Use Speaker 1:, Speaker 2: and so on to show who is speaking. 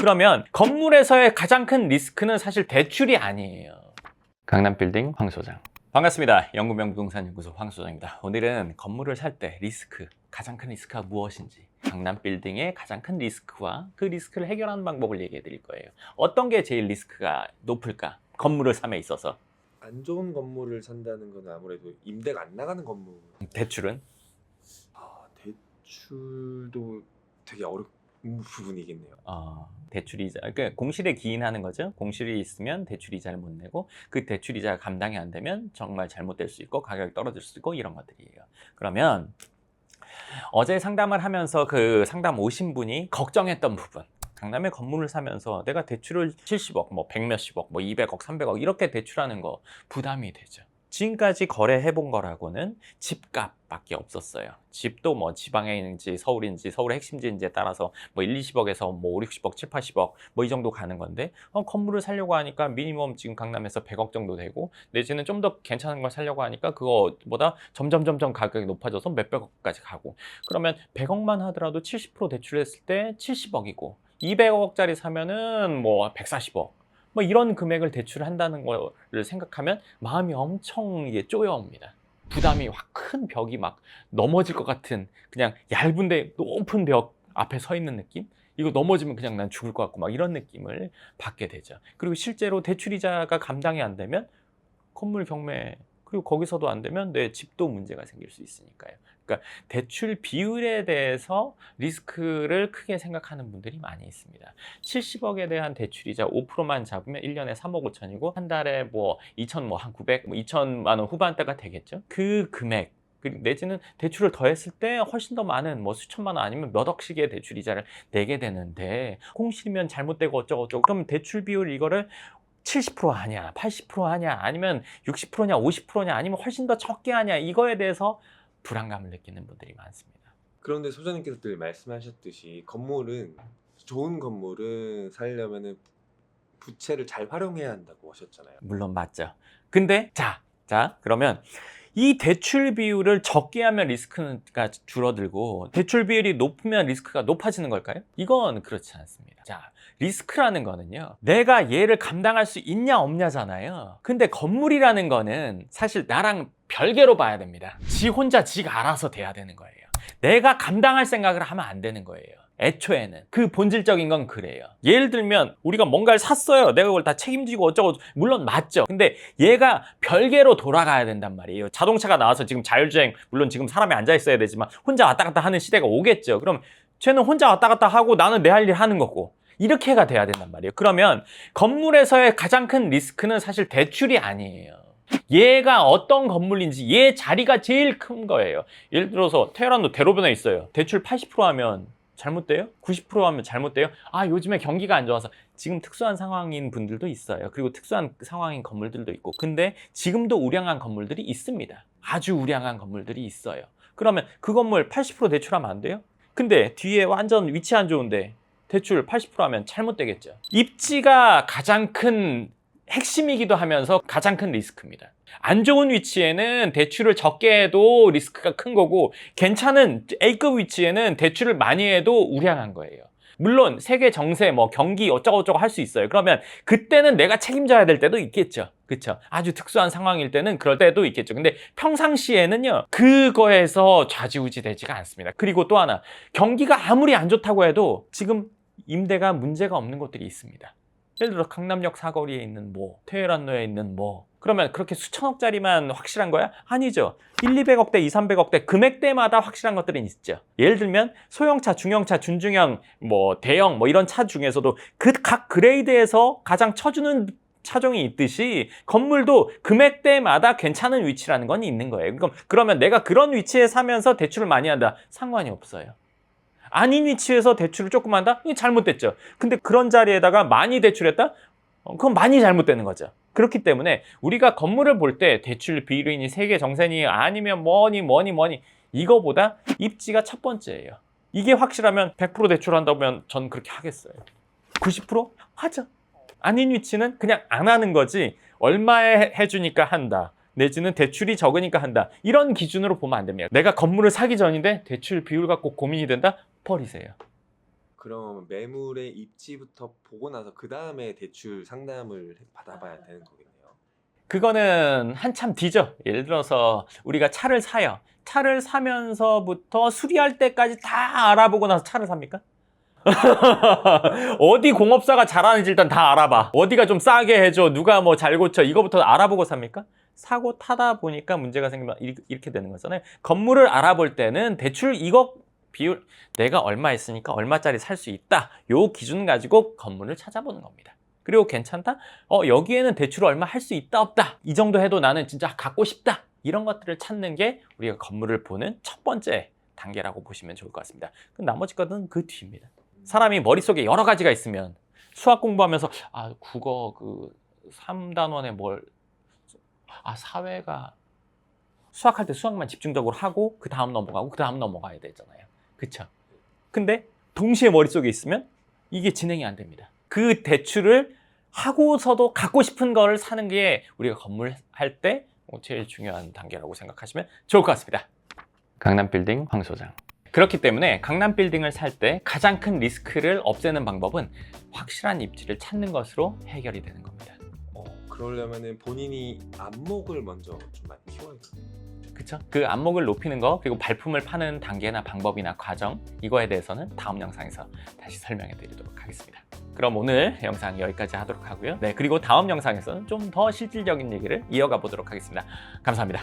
Speaker 1: 그러면 건물에서의 가장 큰 리스크는 사실 대출이 아니에요. 강남빌딩 황 소장. 반갑습니다. 영구명부동산연구소 황 소장입니다. 오늘은 건물을 살 때 리스크, 가장 큰 리스크가 무엇인지, 강남빌딩의 가장 큰 리스크와 그 리스크를 해결하는 방법을 얘기해 드릴 거예요. 어떤 게 제일 리스크가 높을까? 건물을 삼에 있어서.
Speaker 2: 안 좋은 건물을 산다는 건 아무래도 임대가 안 나가는 건물.
Speaker 1: 대출은?
Speaker 2: 대출도 되게 어려운 부분이겠네요.
Speaker 1: 대출이자, 그러니까 공실에 기인하는 거죠. 공실이 있으면 대출이자를 못 내고 그 대출이자가 감당이 안 되면 정말 잘못될 수 있고 가격이 떨어질 수 있고 이런 것들이에요. 그러면 어제 상담을 하면서 그 상담 오신 분이 걱정했던 부분, 강남에 건물을 사면서 내가 대출을 70억, 뭐 100몇십억, 뭐 200억, 300억 이렇게 대출하는 거 부담이 되죠. 지금까지 거래해 본 거라고는 집값밖에 없었어요. 집도 뭐 지방에 있는지 서울인지 서울의 핵심지인지에 따라서 뭐 1, 20억에서 뭐 5, 60억, 7, 80억 뭐 이 정도 가는 건데 건물을 사려고 하니까 미니멈 지금 강남에서 100억 정도 되고 내지는 좀 더 괜찮은 걸 사려고 하니까 그거보다 점점 가격이 높아져서 몇백억까지 가고, 그러면 100억만 하더라도 70% 대출했을 때 70억이고 200억짜리 사면은 뭐 140억 뭐 이런 금액을 대출한다는 거를 생각하면 마음이 엄청 이게 쪼여옵니다. 부담이 확 큰 벽이 막 넘어질 것 같은, 그냥 얇은데 높은 벽 앞에 서 있는 느낌? 이거 넘어지면 그냥 난 죽을 것 같고 막 이런 느낌을 받게 되죠. 그리고 실제로 대출이자가 감당이 안 되면 건물 경매, 그리고 거기서도 안 되면 내 집도 문제가 생길 수 있으니까요. 그러니까 대출 비율에 대해서 리스크를 크게 생각하는 분들이 많이 있습니다. 70억에 대한 대출이자 5%만 잡으면 1년에 3억 5천이고 한 달에 뭐 2천 뭐 한 900, 뭐 2천만 원 후반대가 되겠죠. 그 금액 내지는 대출을 더했을 때 훨씬 더 많은 뭐 수천만 원 아니면 몇 억씩의 대출 이자를 내게 되는데, 공실이면 잘못되고 어쩌고 그럼 대출 비율 이거를 70% 하냐, 80% 하냐, 아니면 60%냐, 50%냐, 아니면 훨씬 더 적게 하냐, 이거에 대해서 불안감을 느끼는 분들이 많습니다.
Speaker 2: 그런데 소장님께서 늘 말씀하셨듯이 좋은 건물은 살려면은 부채를 잘 활용해야 한다고 하셨잖아요.
Speaker 1: 물론 맞죠. 근데 자 그러면 이 대출 비율을 적게 하면 리스크가 줄어들고 대출 비율이 높으면 리스크가 높아지는 걸까요? 이건 그렇지 않습니다. 자, 리스크라는 거는요, 내가 얘를 감당할 수 있냐 없냐잖아요. 근데 건물이라는 거는 사실 나랑 별개로 봐야 됩니다. 지 혼자 지가 알아서 돼야 되는 거예요. 내가 감당할 생각을 하면 안 되는 거예요. 애초에는 그 본질적인 건 그래요. 예를 들면 우리가 뭔가를 샀어요. 내가 그걸 다 책임지고 어쩌고, 물론 맞죠. 근데 얘가 별개로 돌아가야 된단 말이에요. 자동차가 나와서 지금 자율주행, 물론 지금 사람이 앉아 있어야 되지만 혼자 왔다 갔다 하는 시대가 오겠죠. 그럼 쟤는 혼자 왔다 갔다 하고 나는 내 할 일 하는 거고, 이렇게가 돼야 된단 말이에요. 그러면 건물에서의 가장 큰 리스크는 사실 대출이 아니에요. 얘가 어떤 건물인지 얘 자리가 제일 큰 거예요. 예를 들어서 테헤란도 대로변에 있어요. 대출 80% 하면 잘못돼요? 90% 하면 잘못돼요? 요즘에 경기가 안 좋아서. 지금 특수한 상황인 분들도 있어요. 그리고 특수한 상황인 건물들도 있고. 근데 지금도 우량한 건물들이 있습니다. 아주 우량한 건물들이 있어요. 그러면 그 건물 80% 대출하면 안 돼요? 근데 뒤에 완전 위치 안 좋은데 대출 80% 하면 잘못되겠죠. 입지가 가장 큰 핵심이기도 하면서 가장 큰 리스크입니다. 안 좋은 위치에는 대출을 적게 해도 리스크가 큰 거고, 괜찮은 A급 위치에는 대출을 많이 해도 우량한 거예요. 물론 세계 정세, 뭐 경기 어쩌고저쩌고 할 수 있어요. 그러면 그때는 내가 책임져야 될 때도 있겠죠. 그렇죠? 아주 특수한 상황일 때는 그럴 때도 있겠죠. 근데 평상시에는요, 그거에서 좌지우지 되지가 않습니다. 그리고 또 하나, 경기가 아무리 안 좋다고 해도 지금 임대가 문제가 없는 곳들이 있습니다. 예를 들어 강남역 사거리에 있는 테헤란로에 있는 그러면 그렇게 수천억짜리만 확실한 거야? 아니죠. 1, 200억대, 2, 300억대 금액대마다 확실한 것들은 있죠. 예를 들면 소형차, 중형차, 준중형, 대형 이런 차 중에서도 그 각 그레이드에서 가장 쳐주는 차종이 있듯이 건물도 금액대마다 괜찮은 위치라는 건 있는 거예요. 그러면 내가 그런 위치에 사면서 대출을 많이 한다? 상관이 없어요. 아닌 위치에서 대출을 조금 한다? 이게 잘못됐죠. 근데 그런 자리에다가 많이 대출했다? 그건 많이 잘못되는 거죠. 그렇기 때문에 우리가 건물을 볼 때 대출 비율이니 세계 정세니 아니면 뭐니 이거보다 입지가 첫 번째예요. 이게 확실하면 100% 대출한다면 전 그렇게 하겠어요. 90%? 하죠. 아닌 위치는 그냥 안 하는 거지, 얼마에 해주니까 한다, 내지는 대출이 적으니까 한다, 이런 기준으로 보면 안 됩니다. 내가 건물을 사기 전인데 대출 비율 갖고 고민이 된다? 버리세요.
Speaker 2: 그럼 매물의 입지부터 보고 나서 그 다음에 대출 상담을 받아봐야 되는 거겠네요.
Speaker 1: 그거는 한참 뒤죠. 예를 들어서 우리가 차를 사요. 차를 사면서부터 수리할 때까지 다 알아보고 나서 차를 삽니까? 어디 공업사가 잘하는지 일단 다 알아봐. 어디가 좀 싸게 해줘. 누가 뭐 잘 고쳐. 이거부터 알아보고 삽니까? 사고 타다 보니까 문제가 생기면 이렇게 되는 거잖아요. 건물을 알아볼 때는 대출 이거 비율 내가 얼마 있으니까 얼마짜리 살 수 있다. 요 기준 가지고 건물을 찾아보는 겁니다. 그리고 괜찮다? 여기에는 대출 얼마 할 수 있다 없다. 이 정도 해도 나는 진짜 갖고 싶다. 이런 것들을 찾는 게 우리가 건물을 보는 첫 번째 단계라고 보시면 좋을 것 같습니다. 나머지 것은 그 뒤입니다. 사람이 머릿속에 여러 가지가 있으면 수학 공부하면서 국어 그 3단원에 사회가 수학할 때 수학만 집중적으로 하고 그 다음 넘어가고 그 다음 넘어가야 되잖아요. 그쵸? 근데 동시에 머릿속에 있으면 이게 진행이 안 됩니다. 그 대출을 하고서도 갖고 싶은 거를 사는 게 우리가 건물 할 때 제일 중요한 단계라고 생각하시면 좋을 것 같습니다. 강남빌딩 황 소장. 그렇기 때문에 강남빌딩을 살 때 가장 큰 리스크를 없애는 방법은 확실한 입지를 찾는 것으로 해결이 되는 겁니다.
Speaker 2: 그러려면은 본인이 안목을 먼저 좀 많이 키워야겠네요.
Speaker 1: 그쵸? 그 안목을 높이는 거 그리고 발품을 파는 단계나 방법이나 과정 이거에 대해서는 다음 영상에서 다시 설명해 드리도록 하겠습니다. 그럼 오늘 영상 여기까지 하도록 하고요. 네, 그리고 다음 영상에서는 좀 더 실질적인 얘기를 이어가 보도록 하겠습니다. 감사합니다.